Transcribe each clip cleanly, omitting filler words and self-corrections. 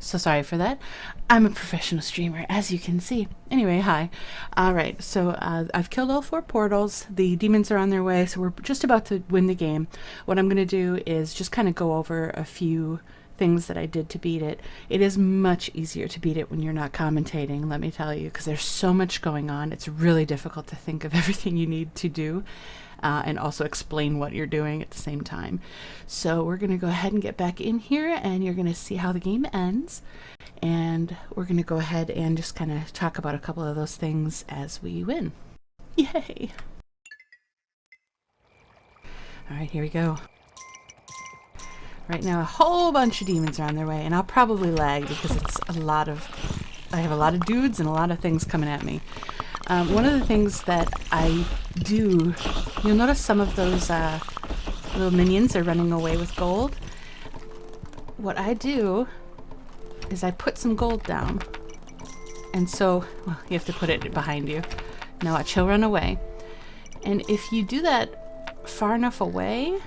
So sorry for that. I'm a professional streamer, as you can see. Anyway, hi. Alright, so I've killed all 4 portals. The demons are on their way, so we're just about to win the game. What I'm going to do is just kind of go over a few things that I did to beat it. It is much easier to beat it when you're not commentating, let me tell you, because there's so much going on. It's really difficult to think of everything you need to do. And also explain what you're doing at the same time. So we're going to go ahead and get back in here, and you're going to see how the game ends. And we're going to go ahead and just kind of talk about a couple of those things as we win. Yay! Alright, here we go. Right now a whole bunch of demons are on their way, and I'll probably lag because I have a lot of dudes and a lot of things coming at me. One of the things that I do, you'll notice some of those little minions are running away with gold. What I do is I put some gold down. And so, well, you have to put it behind you. Now watch, he'll run away. And if you do that far enough away,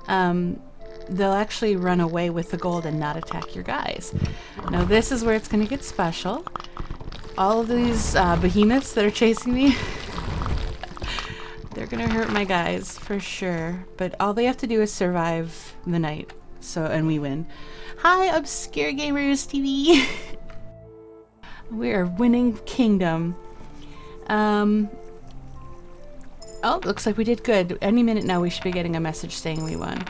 they'll actually run away with the gold and not attack your guys. Now this is where it's going to get special. All of these behemoths that are chasing me, they're gonna hurt my guys for sure, but all they have to do is survive the night, and we win. Hi, Obscure Gamers TV. We are winning kingdom. Oh, looks like we did good. Any minute now we should be getting a message saying we won.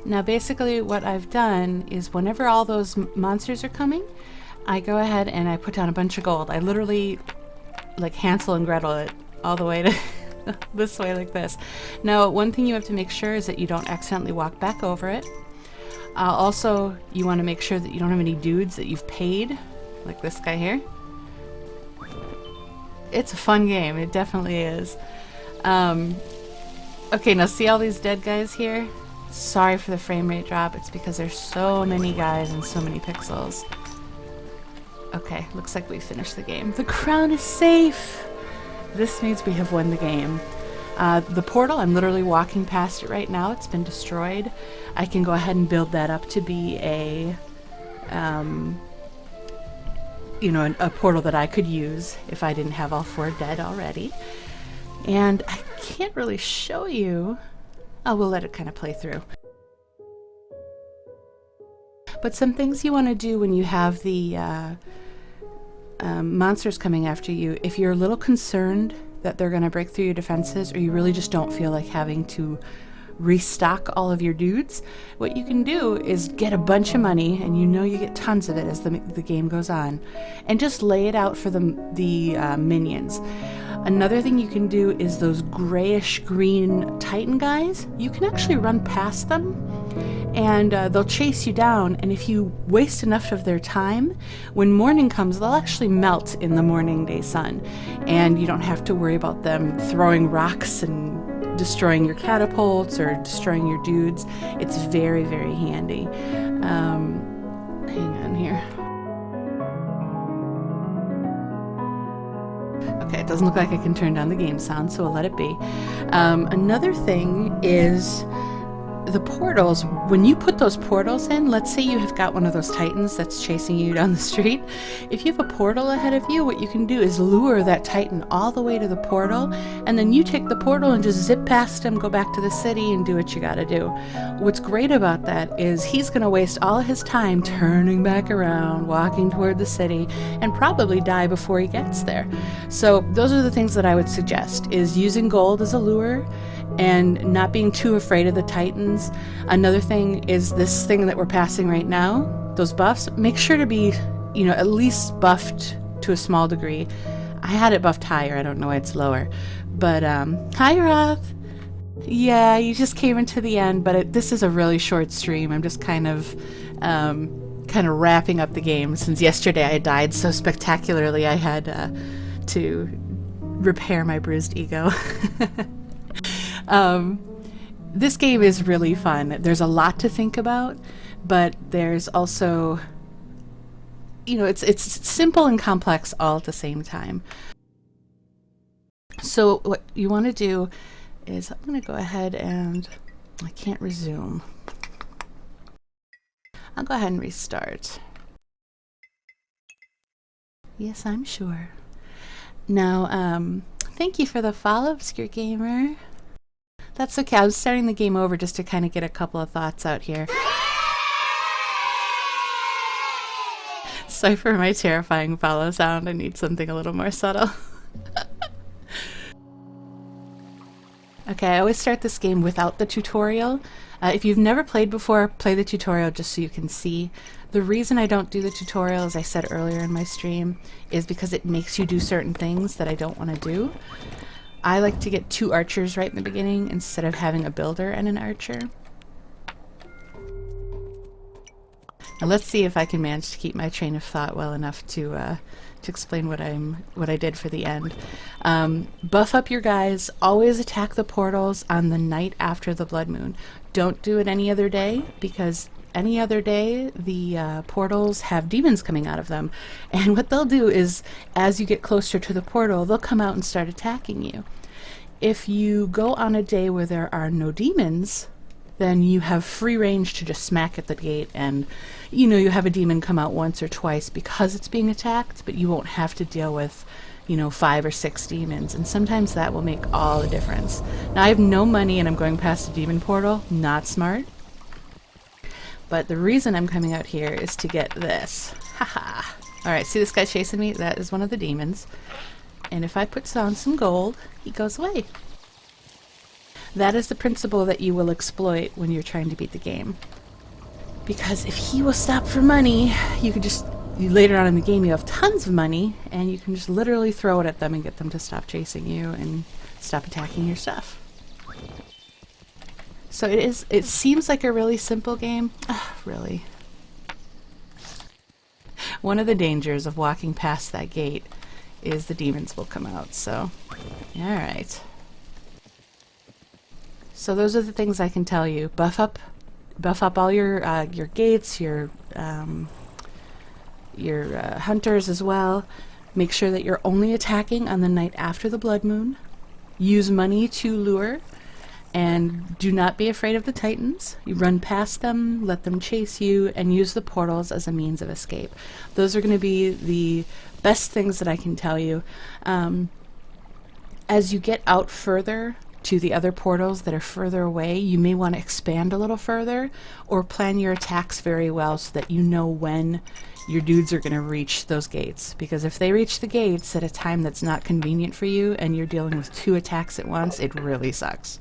Now basically what I've done is whenever all those monsters are coming, I go ahead and I put down a bunch of gold. I literally like Hansel and Gretel it all the way to this way like this. Now one thing you have to make sure is that you don't accidentally walk back over it. Also, you want to make sure that you don't have any dudes that you've paid, like this guy here. It's a fun game, it definitely is. Okay, now see all these dead guys here? Sorry for the frame rate drop, it's because there's so many guys and so many pixels. Okay, looks like we finished the game. The crown is safe! This means we have won the game. The portal, I'm literally walking past it right now. It's been destroyed. I can go ahead and build that up to be a portal that I could use if I didn't have all 4 dead already. And I can't really show you. Oh, we'll let it kind of play through. But some things you want to do when you have the monsters coming after you, if you're a little concerned that they're going to break through your defenses, or you really just don't feel like having to restock all of your dudes, what you can do is get a bunch of money, and you know you get tons of it as the game goes on, and just lay it out for the minions. Another thing you can do is those grayish green Titan guys, you can actually run past them and they'll chase you down, and if you waste enough of their time, when morning comes they'll actually melt in the morning day sun, and you don't have to worry about them throwing rocks and destroying your catapults or destroying your dudes. It's very, very handy. Hang on here. Okay, it doesn't look like I can turn down the game sound, so we'll let it be. Another thing is the portals. When you put those portals in, let's say you have got one of those Titans that's chasing you down the street. If you have a portal ahead of you, what you can do is lure that Titan all the way to the portal, and then you take the portal and just zip past him, go back to the city, and do what you gotta do. What's great about that is he's gonna waste all his time turning back around, walking toward the city, and probably die before he gets there. So those are the things that I would suggest, is using gold as a lure, and not being too afraid of the Titans. Another thing is this thing that we're passing right now, those buffs, make sure to be, at least buffed to a small degree. I had it buffed higher, I don't know why it's lower. But, hi Roth! Yeah, you just came into the end, but this is a really short stream. I'm just kind of wrapping up the game, since yesterday I died so spectacularly I had to repair my bruised ego. This game is really fun. There's a lot to think about, but there's also, it's simple and complex all at the same time. So what you want to do is, I'm going to go ahead and I can't resume. I'll go ahead and restart. Yes, I'm sure. Now, thank you for the follow, Obscure Gamer. That's okay. I was starting the game over just to kind of get a couple of thoughts out here. Sorry for my terrifying follow sound. I need something a little more subtle. Okay, I always start this game without the tutorial. If you've never played before, play the tutorial just so you can see. The reason I don't do the tutorial, as I said earlier in my stream, is because it makes you do certain things that I don't want to do. I like to get 2 archers right in the beginning instead of having a builder and an archer. Now let's see if I can manage to keep my train of thought well enough to explain what I did for the end. Buff up your guys. Always attack the portals on the night after the blood moon. Don't do it any other day, because any other day the portals have demons coming out of them, and what they'll do is, as you get closer to the portal, they'll come out and start attacking you. If you go on a day where there are no demons, then you have free range to just smack at the gate, and you have a demon come out once or twice because it's being attacked, but you won't have to deal with 5 or 6 demons, and sometimes that will make all the difference. Now I have no money and I'm going past a demon portal. Not smart. But the reason I'm coming out here is to get this. Haha. Alright, see this guy chasing me? That is one of the demons. And if I put on some gold, he goes away. That is the principle that you will exploit when you're trying to beat the game. Because if he will stop for money, you could just, later on in the game you have tons of money, and you can just literally throw it at them and get them to stop chasing you and stop attacking your stuff. So it seems like a really simple game. Really. One of the dangers of walking past that gate is the demons will come out, so alright. So those are the things I can tell you. Buff up all your gates, your hunters as well. Make sure that you're only attacking on the night after the blood moon. Use money to lure, and do not be afraid of the titans. You run past them, let them chase you, and use the portals as a means of escape. Those are going to be the best things that I can tell you. As you get out further to the other portals that are further away, you may want to expand a little further, or plan your attacks very well so that you know when your dudes are going to reach those gates. Because if they reach the gates at a time that's not convenient for you and you're dealing with 2 attacks at once, it really sucks.